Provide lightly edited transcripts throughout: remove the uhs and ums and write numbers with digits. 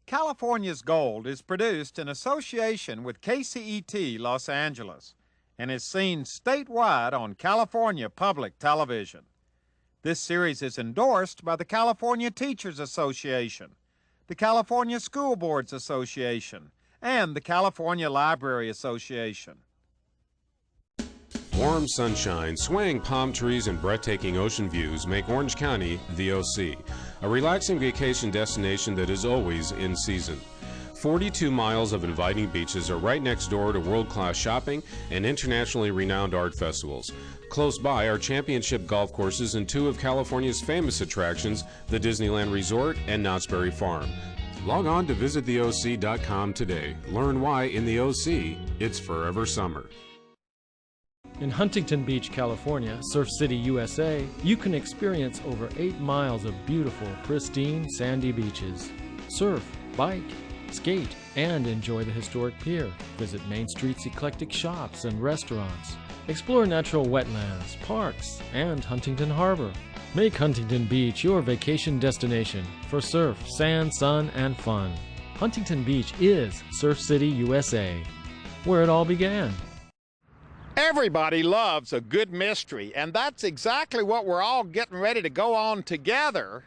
California's Gold is produced in association with KCET Los Angeles and is seen statewide on California Public Television. This series is endorsed by the California Teachers Association, the California School Boards Association, and the California Library Association. Warm sunshine, swaying palm trees, and breathtaking ocean views make Orange County the OC, a relaxing vacation destination that is always in season. 42 miles of inviting beaches are right next door to world-class shopping and internationally renowned art festivals. Close by are championship golf courses and two of California's famous attractions, the Disneyland Resort and Knott's Berry Farm. Log on to visittheoc.com today. Learn why in the OC, it's forever summer. In Huntington Beach, California, Surf City, USA, you can experience over 8 miles of beautiful, pristine, sandy beaches. Surf, bike, skate, and enjoy the historic pier. Visit Main Street's eclectic shops and restaurants. Explore natural wetlands, parks, and Huntington Harbor. Make Huntington Beach your vacation destination for surf, sand, sun, and fun. Huntington Beach is Surf City, USA, where it all began. Everybody loves a good mystery, and that's exactly what we're all getting ready to go on together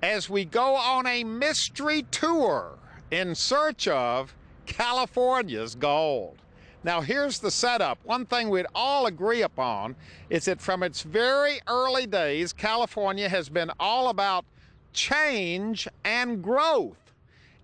as we go on a mystery tour in search of California's gold. Now, here's the setup. One thing we'd all agree upon is that from its very early days, California has been all about change and growth.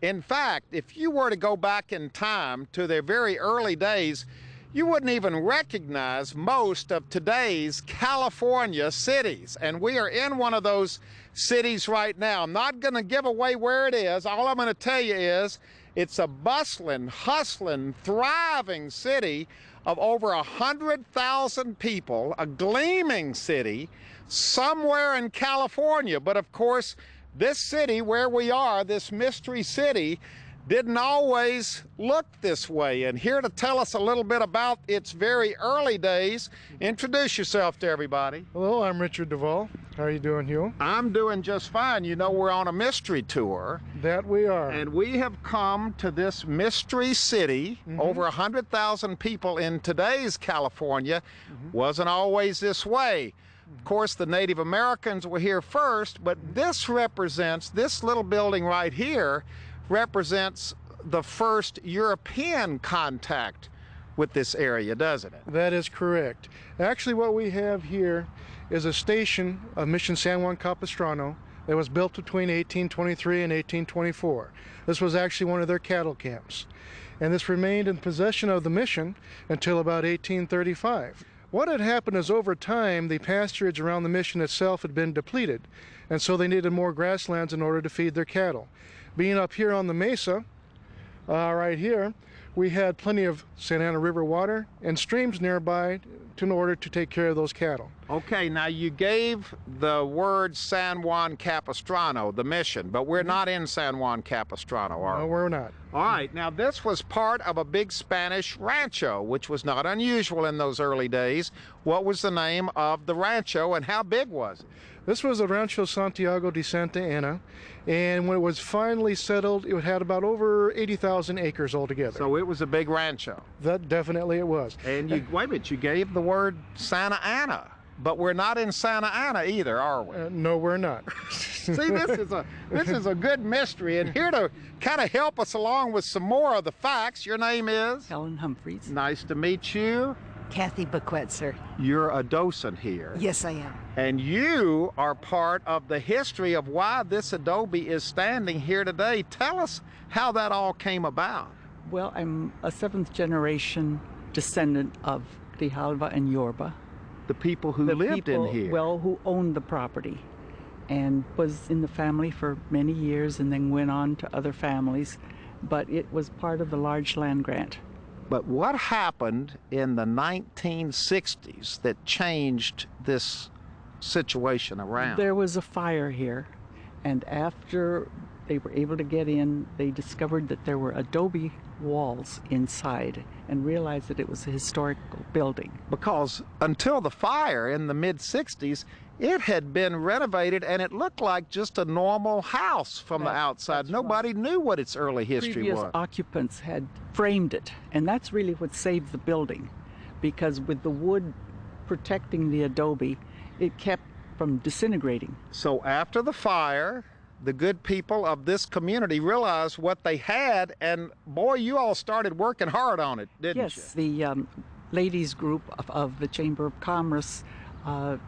In fact, if you were to go back in time to their very early days, you wouldn't even recognize most of today's California cities. And we are in one of those cities right now. I'm not going to give away where it is. All I'm going to tell you is it's a bustling, hustling, thriving city of over 100,000 people, a gleaming city somewhere in California. But of course, this city where we are, this mystery city, didn't always look this way. And here to tell us a little bit about its very early days, introduce yourself to everybody. Hello, I'm Richard Duvall. How are you doing, Huell? I'm doing just fine. You know, we're on a mystery tour. That we are. And we have come to this mystery city, over 100,000 people in today's California. Wasn't always this way. Of course, the Native Americans were here first, but this represents, this little building right here, represents the first European contact with this area, doesn't it? That is correct. Actually, what we have here is a station of Mission San Juan Capistrano that was built between 1823 and 1824. This was actually one of their cattle camps. And this remained in possession of the mission until about 1835. What had happened is over time, the pasturage around the mission itself had been depleted, and so they needed more grasslands in order to feed their cattle. Being up here on the mesa, right here, we had plenty of Santa Ana River water and streams nearby in order to take care of those cattle. Okay, now you gave the word San Juan Capistrano, the mission, but we're not in San Juan Capistrano, are we? No, we're not. All right, now this was part of a big Spanish rancho, which was not unusual in those early days. What was the name of the rancho and how big was it? This was the Rancho Santiago de Santa Ana, and when it was finally settled, it had about over 80,000 acres altogether. So it was a big rancho. That definitely it was. And you, wait a minute, you gave the word Santa Ana, but we're not in Santa Ana either, are we? No, we're not. See, this is a good mystery, and here to kind of help us along with some more of the facts, your name is? Helen Humphreys. Nice to meet you. Kathy Bequetzer. You're a docent here. Yes, I am. And you are part of the history of why this adobe is standing here today. Tell us how that all came about. Well, I'm a 7th generation descendant of the Halva and Yorba. The people who lived in here. Well, who owned the property and was in the family for many years and then went on to other families. But it was part of the large land grant. But what happened in the 1960s that changed this situation around? There was a fire here, and after they were able to get in. They discovered that there were adobe walls inside and realized that it was a historical building. Because until the fire in the mid-60s, it had been renovated and it looked like just a normal house from the outside. Nobody knew what its early history Previous was. occupants had framed it, and that's really what saved the building, because with the wood protecting the adobe, it kept from disintegrating. So after the fire, the good people of this community realized what they had, and boy, you all started working hard on it, didn't you? Yes, the ladies group of the Chamber of Commerce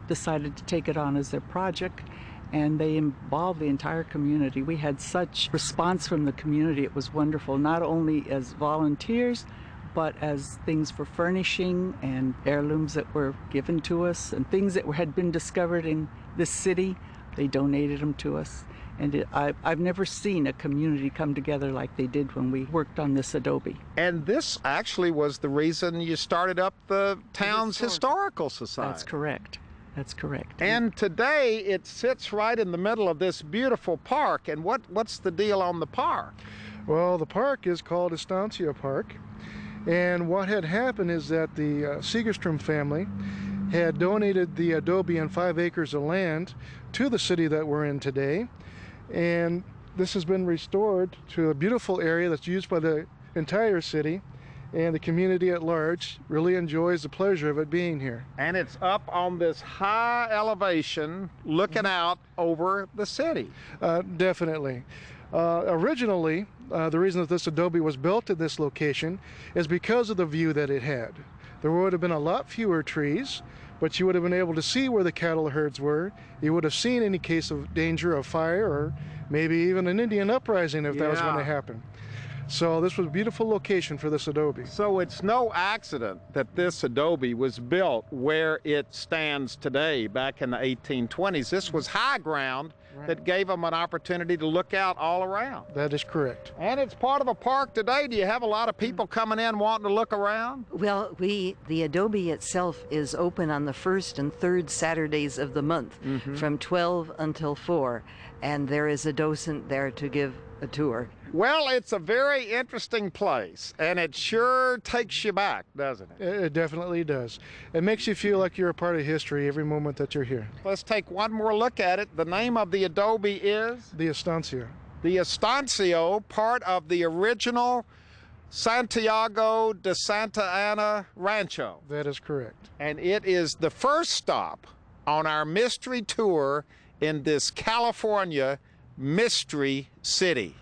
decided to take it on as their project, and they involved the entire community. We had such response from the community. It was wonderful, not only as volunteers, but as things for furnishing and heirlooms that were given to us and things that had been discovered in this city. They donated them to us. And I've never seen a community come together like they did when we worked on this adobe. And this actually was the reason you started up the town's historical society. That's correct. That's correct. And today it sits right in the middle of this beautiful park. And what's the deal on the park? Well, the park is called Estancia Park. And what had happened is that the Segerstrom family had donated the adobe and 5 acres of land to the city that we're in today. And this has been restored to a beautiful area that's used by the entire city, and the community at large really enjoys the pleasure of it being here. And it's up on this high elevation looking out over the city. Definitely. Originally, the reason that this adobe was built at this location is because of the view that it had. There would have been a lot fewer trees, but you would have been able to see where the cattle herds were. You would have seen any case of danger of fire or maybe even an Indian uprising if that was going to happen. So this was a beautiful location for this adobe. So it's no accident that this adobe was built where it stands today back in the 1820s. This was high ground that gave them an opportunity to look out all around. That is correct. And it's part of a park today. Do you have a lot of people coming in wanting to look around? Well, the adobe itself is open on the 1st and 3rd Saturdays of the month from 12 until 4, and there is a docent there to give a tour. Well, it's a very interesting place, and it sure takes you back, doesn't it? It definitely does. It makes you feel like you're a part of history every moment that you're here. Let's take one more look at it. The name of the adobe is? The Estancia. The Estancia, part of the original Santiago de Santa Ana Rancho. That is correct. And it is the first stop on our mystery tour in this California mystery city.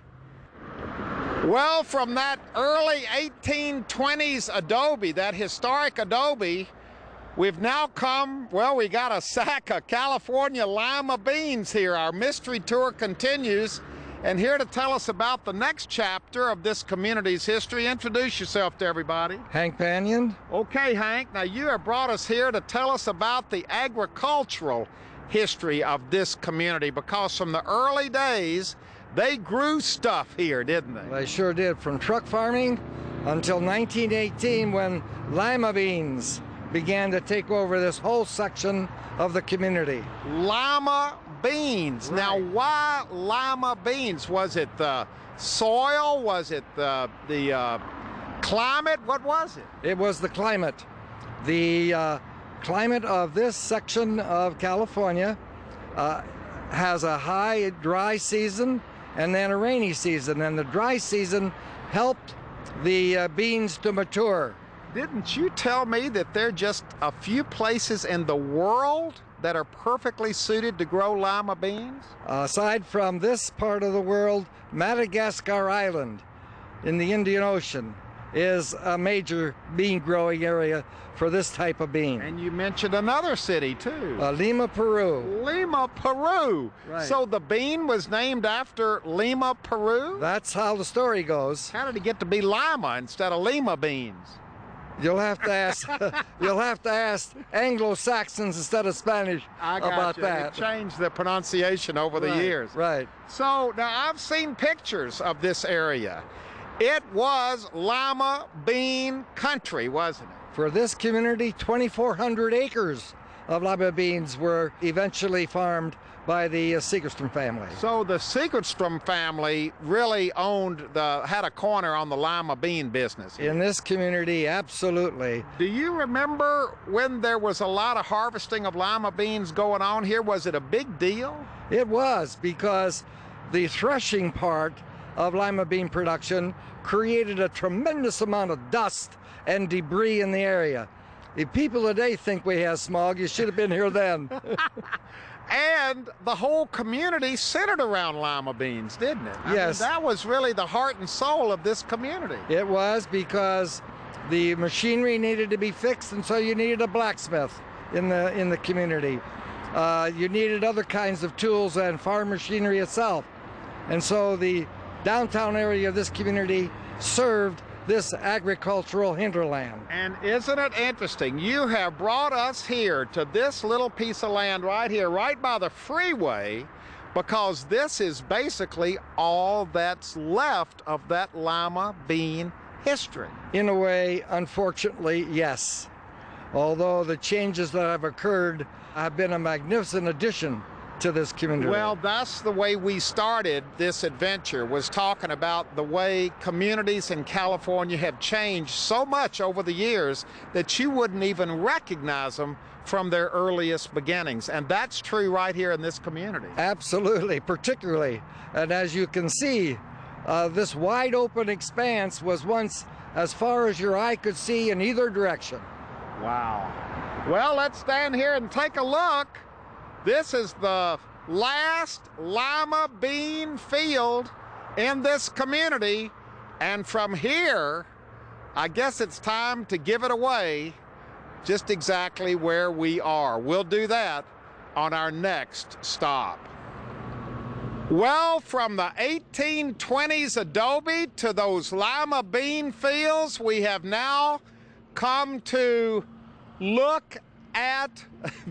Well, from that early 1820s adobe, that historic adobe, we've now come, well, we got a sack of California lima beans here. Our mystery tour continues, and here to tell us about the next chapter of this community's history, introduce yourself to everybody. Hank Banyan. Okay, Hank, now you have brought us here to tell us about the agricultural history of this community, because from the early days, they grew stuff here, didn't they? They sure did, from truck farming until 1918 when lima beans began to take over this whole section of the community. Lima beans. Right. Now, why lima beans? Was it the soil? Was it the climate? What was it? It was the climate. The climate of this section of California has a high dry season and then a rainy season, and the dry season helped the beans to mature. Didn't you tell me that there are just a few places in the world that are perfectly suited to grow lima beans? Aside from this part of the world, Madagascar Island in the Indian Ocean is a major bean growing area for this type of bean. And you mentioned another city too. Lima, Peru. Lima, Peru. Right. So the bean was named after Lima, Peru? That's how the story goes. How did it get to be lima instead of lima beans? You'll have to ask. You'll have to ask Anglo-Saxons instead of Spanish about that. It changed the pronunciation over the years. Right. So now I've seen pictures of this area. It was lima bean country, wasn't it? For this community, 2,400 acres of lima beans were eventually farmed by the Segerstrom family. So the Segerstrom family really had a corner on the lima bean business here. In this community, absolutely. Do you remember when there was a lot of harvesting of lima beans going on here? Was it a big deal? It was, because the threshing part of lima bean production created a tremendous amount of dust and debris in the area. If people today think we have smog, you should have been here then. And the whole community centered around lima beans, didn't it? Yes. I mean, that was really the heart and soul of this community. It was, because the machinery needed to be fixed, and so you needed a blacksmith in the community. You needed other kinds of tools and farm machinery itself. And so the downtown area of this community served this agricultural hinterland. And isn't it interesting? You have brought us here to this little piece of land right here, right by the freeway, because this is basically all that's left of that lima bean history. In a way, unfortunately, yes. Although the changes that have occurred have been a magnificent addition to this community. Well, that's the way we started this adventure, was talking about the way communities in California have changed so much over the years that you wouldn't even recognize them from their earliest beginnings. And that's true right here in this community. Absolutely, particularly. And as you can see, this wide open expanse was once as far as your eye could see in either direction. Wow. Well, let's stand here and take a look. This is the last lima bean field in this community, and from here, I guess it's time to give it away just exactly where we are. We'll do that on our next stop. Well, from the 1820s adobe to those lima bean fields, we have now come to look at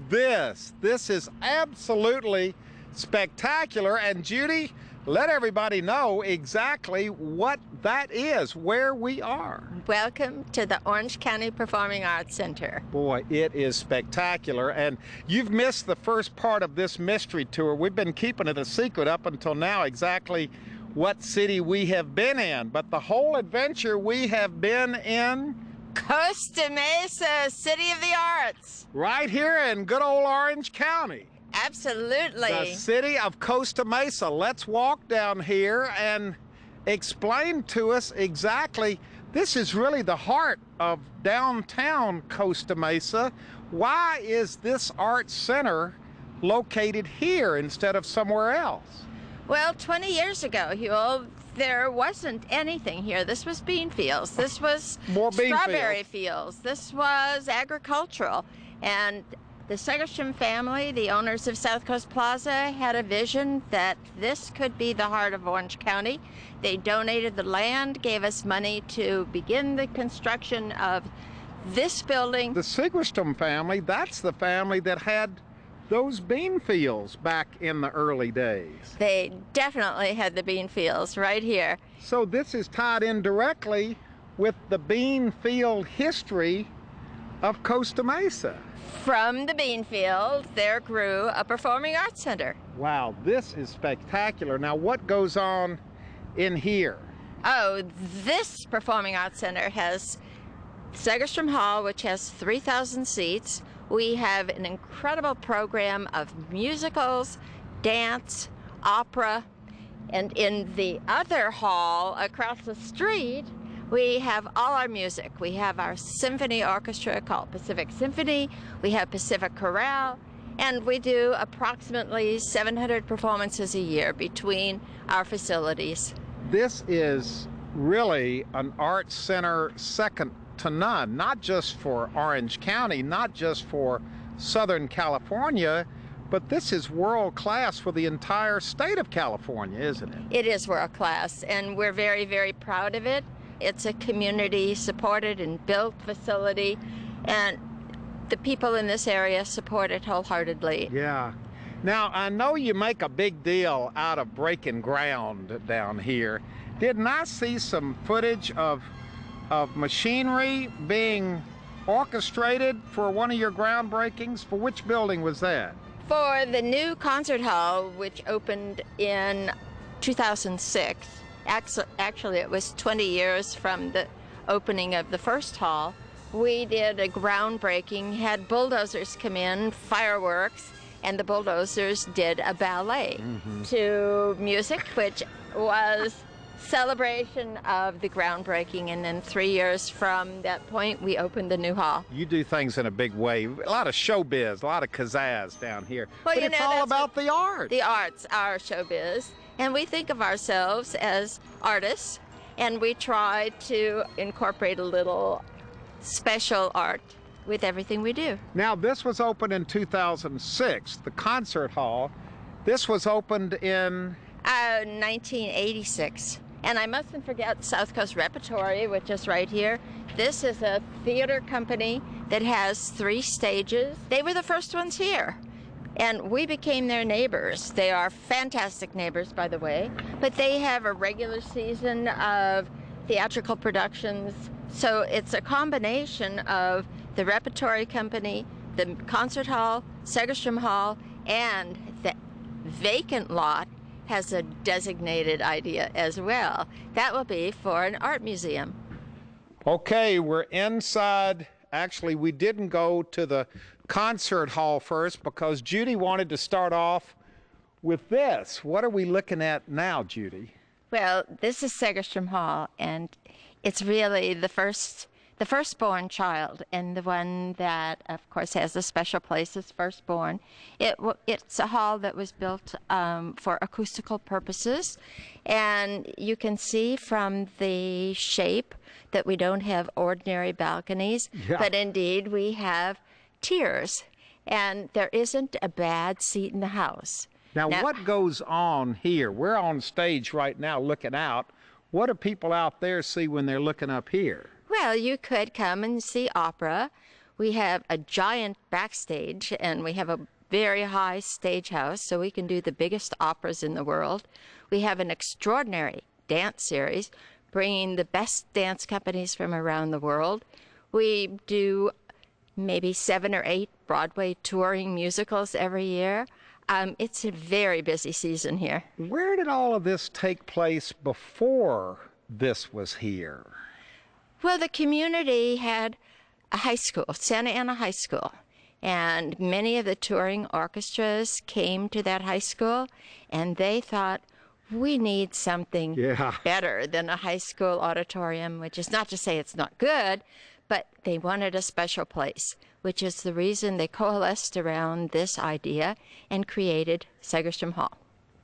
this. This is absolutely spectacular. And Judy, let everybody know exactly what that is, where we are. Welcome to the Orange County Performing Arts Center. Boy, it is spectacular. And you've missed the first part of this mystery tour. We've been keeping it a secret up until now exactly what city we have been in. But the whole adventure, we have been in Costa Mesa, City of the Arts. Right here in good old Orange County. Absolutely. The city of Costa Mesa. Let's walk down here and explain to us exactly. This is really the heart of downtown Costa Mesa. Why is this art center located here instead of somewhere else? Well, 20 years ago, Huell, there wasn't anything here. This was bean fields. This was More bean strawberry fields. This was agricultural. And the Segerstrom family, the owners of South Coast Plaza, had a vision that this could be the heart of Orange County. They donated the land, gave us money to begin the construction of this building. The Segerstrom family, that's the family that had those bean fields back in the early days. They definitely had the bean fields right here. So this is tied in directly with the bean field history of Costa Mesa. From the bean field, there grew a performing arts center. Wow, this is spectacular. Now, what goes on in here? Oh, this performing arts center has Segerstrom Hall, which has 3,000 seats. We have an incredible program of musicals, dance, opera, and in the other hall across the street, we have all our music. We have our symphony orchestra called Pacific Symphony. We have Pacific Chorale, and we do approximately 700 performances a year between our facilities. This is really an art center second to none, not just for Orange County, not just for Southern California, but this is world class for the entire state of California, isn't it? It is world class, and we're very, very proud of it. It's a community supported and built facility, and the people in this area support it wholeheartedly. Yeah. Now, I know you make a big deal out of breaking ground down here. Didn't I see some footage of machinery being orchestrated for one of your groundbreakings? For which building was that? For the new concert hall, which opened in 2006, actually it was 20 years from the opening of the first hall, we did a groundbreaking, had bulldozers come in, fireworks, and the bulldozers did a ballet to music, which was celebration of the groundbreaking, and then 3 years from that point we opened the new hall. You do things in a big way. A lot of showbiz, a lot of pizzazz down here. Well, but it's all about the art. The arts are showbiz, and we think of ourselves as artists, and we try to incorporate a little special art with everything we do. Now, this was opened in 2006, the concert hall. This was opened in 1986. And I mustn't forget South Coast Repertory, which is right here. This is a theater company that has 3 stages. They were the first ones here, and we became their neighbors. They are fantastic neighbors, by the way, but they have a regular season of theatrical productions. So it's a combination of the repertory company, the concert hall, Segerstrom Hall, and the vacant lot has a designated idea as well. That will be for an art museum. Okay, we're inside. Actually, we didn't go to the concert hall first because Judy wanted to start off with this. What are we looking at now, Judy? Well, this is Segerstrom Hall, and it's really the firstborn child, and the one that, of course, has a special place as firstborn. It's a hall that was built for acoustical purposes, and you can see from the shape that we don't have ordinary balconies, but indeed we have tiers, and there isn't a bad seat in the house. Now, what goes on here? We're on stage right now looking out. What do people out there see when they're looking up here? Well, you could come and see opera. We have a giant backstage, and we have a very high stage house, so we can do the biggest operas in the world. We have an extraordinary dance series, bringing the best dance companies from around the world. We do maybe 7 or 8 Broadway touring musicals every year. It's a very busy season here. Where did all of this take place before this was here? Well, the community had a high school, Santa Ana High School, and many of the touring orchestras came to that high school, and they thought, we need something better than a high school auditorium, which is not to say it's not good, but they wanted a special place, which is the reason they coalesced around this idea and created Segerstrom Hall.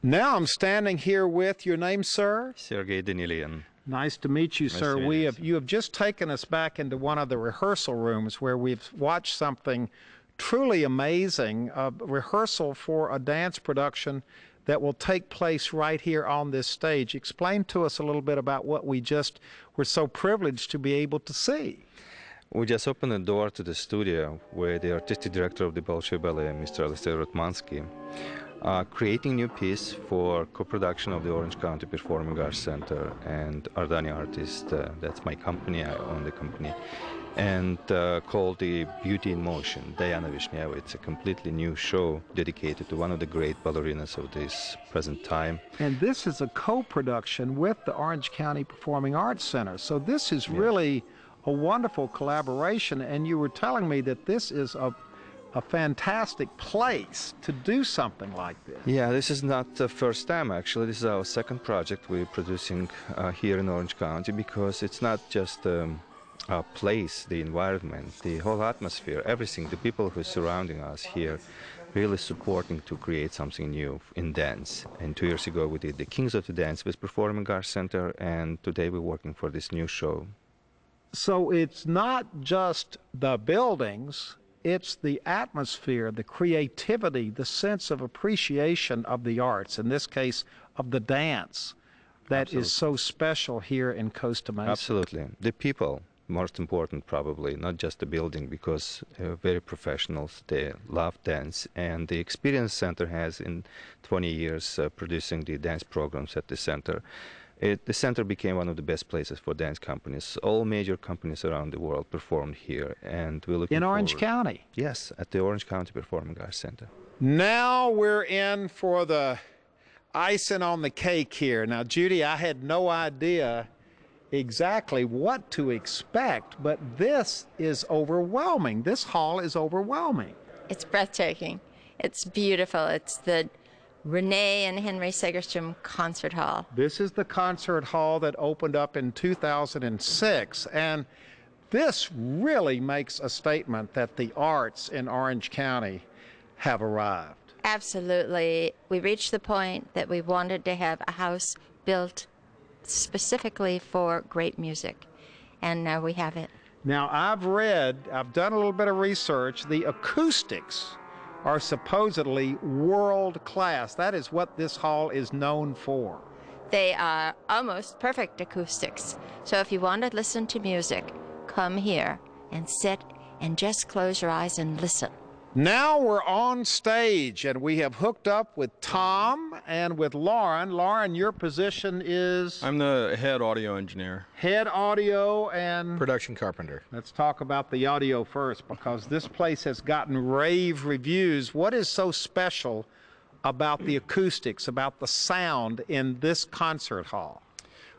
Now I'm standing here with your name, sir? Sergei Danilian. Nice to meet you, sir. You have just taken us back into one of the rehearsal rooms where we've watched something truly amazing, a rehearsal for a dance production that will take place right here on this stage. Explain to us a little bit about what we just were so privileged to be able to see. We just opened the door to the studio where the artistic director of the Bolshoi Ballet, Mr. Alexei Rotmansky, creating new piece for co-production of the Orange County Performing Arts Center and Ardani Artist, that's my company, I own the company, and called the Beauty in Motion, Diana Vishneva. It's a completely new show dedicated to one of the great ballerinas of this present time. And this is a co-production with the Orange County Performing Arts Center, so this is really a wonderful collaboration, and you were telling me that this is a fantastic place to do something like this. Yeah, this is not the first time, actually. This is our second project we're producing here in Orange County, because it's not just a place, the environment, the whole atmosphere, everything, the people who are surrounding us here, really supporting to create something new in dance. And 2 years ago we did the Kings of the Dance with Performing Arts Center, and today we're working for this new show. So it's not just the buildings, it's the atmosphere, the creativity, the sense of appreciation of the arts, in this case of the dance, that is so special here in Costa Mesa. Absolutely. The people, most important probably, not just the building, because they're very professionals, they love dance, and the Experience Center has in 20 years producing the dance programs at the center. The center became one of the best places for dance companies. All major companies around the world performed here, and we're looking in Orange County? Yes, at the Orange County Performing Arts Center. Now we're in for the icing on the cake here. Now, Judy, I had no idea exactly what to expect, but this is overwhelming. This hall is overwhelming. It's breathtaking. It's beautiful. It's the Renee and Henry Segerstrom Concert Hall. This is the concert hall that opened up in 2006, and this really makes a statement that the arts in Orange County have arrived. Absolutely. We reached the point that we wanted to have a house built specifically for great music, and now we have it. Now, I've done a little bit of research. The acoustics are supposedly world class. That is what this hall is known for. They are almost perfect acoustics. So if you want to listen to music, come here and sit and just close your eyes and listen. Now we're on stage, and we have hooked up with Tom and with Lauren. Lauren, your position is? I'm the head audio engineer. Head audio and? Production carpenter. Let's talk about the audio first, because this place has gotten rave reviews. What is so special about the acoustics, about the sound in this concert hall?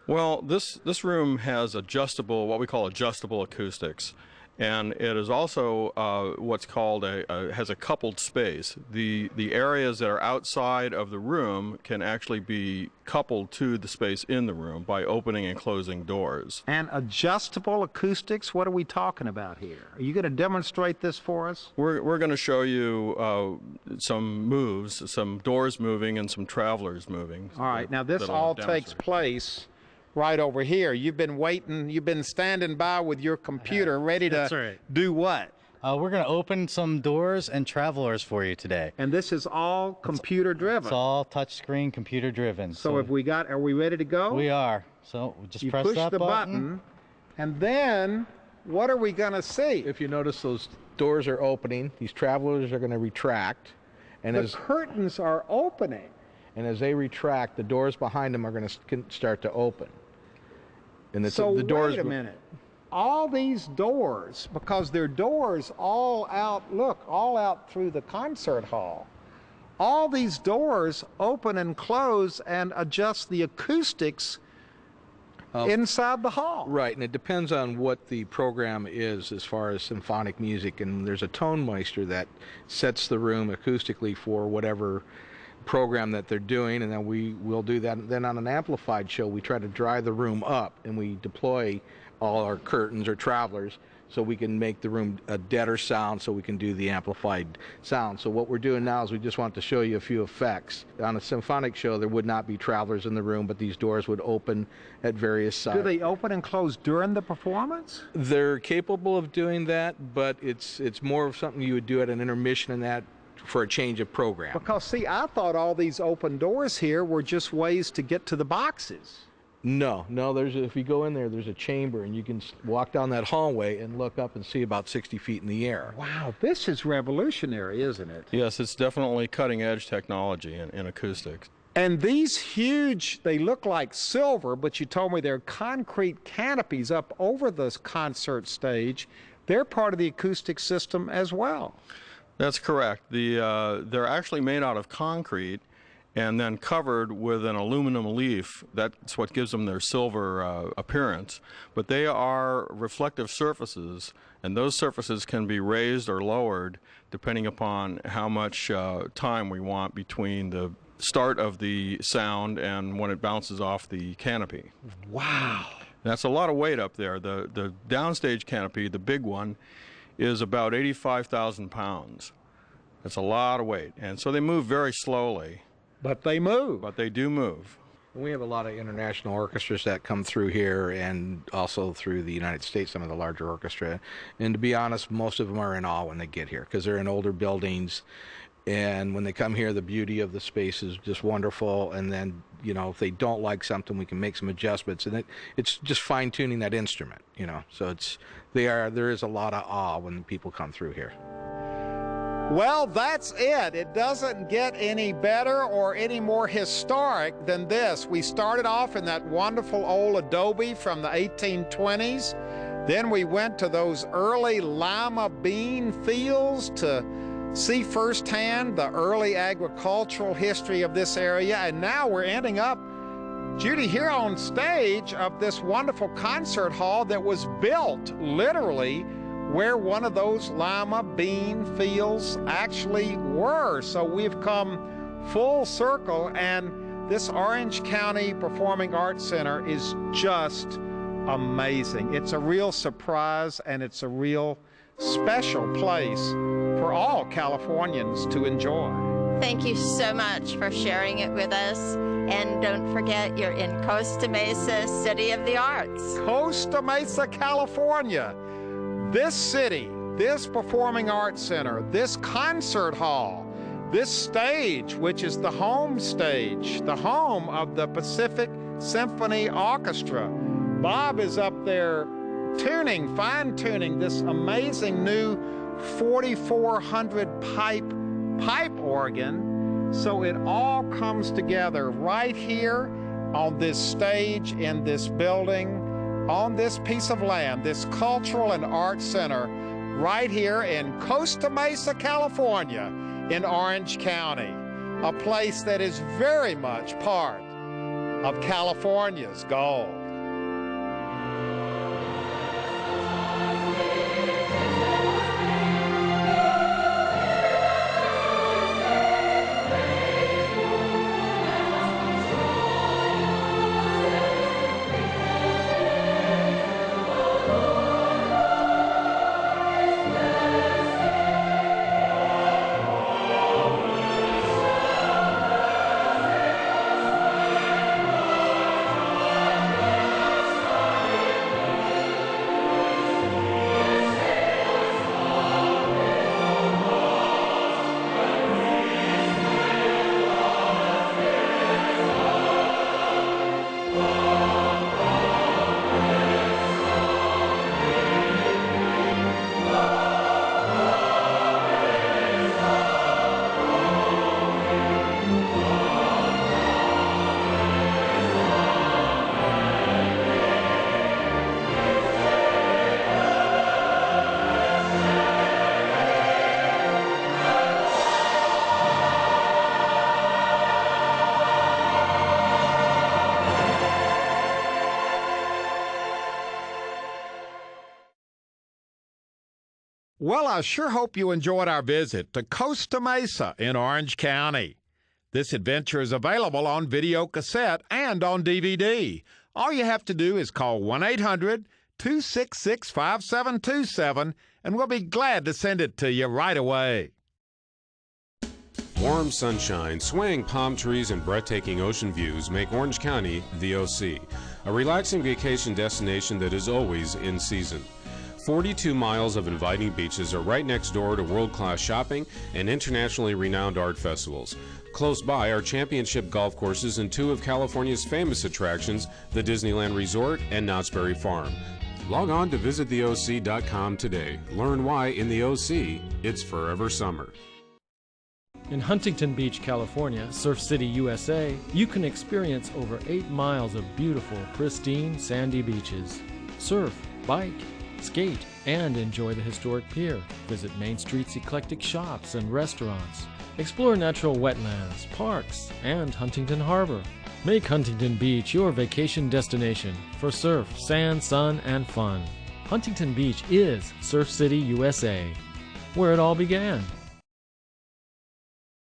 Well, this room has what we call adjustable acoustics. And it is also what's called has a coupled space. The areas that are outside of the room can actually be coupled to the space in the room by opening and closing doors. And adjustable acoustics, what are we talking about here? Are you going to demonstrate this for us? We're going to show you some moves, some doors moving and some travelers moving. All right, now this all takes place right over here. You've been waiting, you've been standing by with your computer ready to do what? We're going to open some doors and travelers for you today. And this is all computer driven? It's all touchscreen, computer driven. So are we ready to go? We are. So just press push that the button, and then what are we going to see? If you notice, those doors are opening. These travelers are going to retract. And the curtains are opening. And as they retract, the doors behind them are going to start to open. And so the doors, wait a minute. All these doors, because they're doors all out through the concert hall, all these doors open and close and adjust the acoustics inside the hall. Right, and it depends on what the program is as far as symphonic music. And there's a tone meister that sets the room acoustically for whatever program that they're doing, and then we will do that. And then on an amplified show, we try to dry the room up, and we deploy all our curtains or travelers so we can make the room a deader sound, so we can do the amplified sound. So what we're doing now is we just want to show you a few effects. On a symphonic show, there would not be travelers in the room, but these doors would open at various sides. Do they open and close during the performance? They're capable of doing that, but it's more of something you would do at an intermission, and that for a change of program. Because, see, I thought all these open doors here were just ways to get to the boxes. No, if you go in there, there's a chamber, and you can walk down that hallway and look up and see about 60 feet in the air. Wow, this is revolutionary, isn't it? Yes, it's definitely cutting-edge technology in acoustics. And these huge, they look like silver, but you told me they're concrete canopies up over this concert stage. They're part of the acoustic system as well. That's correct. They're actually made out of concrete and then covered with an aluminum leaf. That's what gives them their silver appearance. But they are reflective surfaces, and those surfaces can be raised or lowered depending upon how much time we want between the start of the sound and when it bounces off the canopy. Wow. That's a lot of weight up there. The downstage canopy, the big one, is about 85,000 pounds. That's a lot of weight. And so they move very slowly. But they move. But they do move. We have a lot of international orchestras that come through here, and also through the United States, some of the larger orchestra. And to be honest, most of them are in awe when they get here, because they're in older buildings. And when they come here, the beauty of the space is just wonderful. And then, if they don't like something, we can make some adjustments. And it's just fine-tuning that instrument, So there is a lot of awe when people come through here. Well, that's it. It doesn't get any better or any more historic than this. We started off in that wonderful old Adobe from the 1820s. Then we went to those early lima bean fields to see firsthand the early agricultural history of this area, and now we're ending up, Judy, here on stage of this wonderful concert hall that was built literally where one of those lima bean fields actually were. So we've come full circle, and this Orange County Performing Arts Center is just amazing. It's a real surprise, and it's a real special place for all Californians to enjoy. Thank you so much for sharing it with us. And don't forget, you're in Costa Mesa, City of the Arts. Costa Mesa, California. This city, this Performing Arts Center, this concert hall, this stage, which is the home stage, the home of the Pacific Symphony Orchestra. Bob is up there tuning, fine-tuning this amazing new 4,400 pipe organ. So it all comes together right here on this stage in this building, on this piece of land, this cultural and art center right here in Costa Mesa, California, in Orange County, a place that is very much part of California's gold. Well, I sure hope you enjoyed our visit to Costa Mesa in Orange County. This adventure is available on video cassette and on DVD. All you have to do is call 1-800-266-5727, and we'll be glad to send it to you right away. Warm sunshine, swaying palm trees, and breathtaking ocean views make Orange County the OC, a relaxing vacation destination that is always in season. 42 miles of inviting beaches are right next door to world-class shopping and internationally renowned art festivals. Close by are championship golf courses and two of California's famous attractions, the Disneyland Resort and Knott's Berry Farm. Log on to visittheoc.com today. Learn why in the OC, it's forever summer. In Huntington Beach, California, Surf City, USA, you can experience over 8 miles of beautiful, pristine, sandy beaches. Surf, bike, skate, and enjoy the historic pier. Visit Main Street's eclectic shops and restaurants. Explore natural wetlands, parks, and Huntington Harbor. Make Huntington Beach your vacation destination for surf, sand, sun, and fun. Huntington Beach is Surf City, USA, where it all began.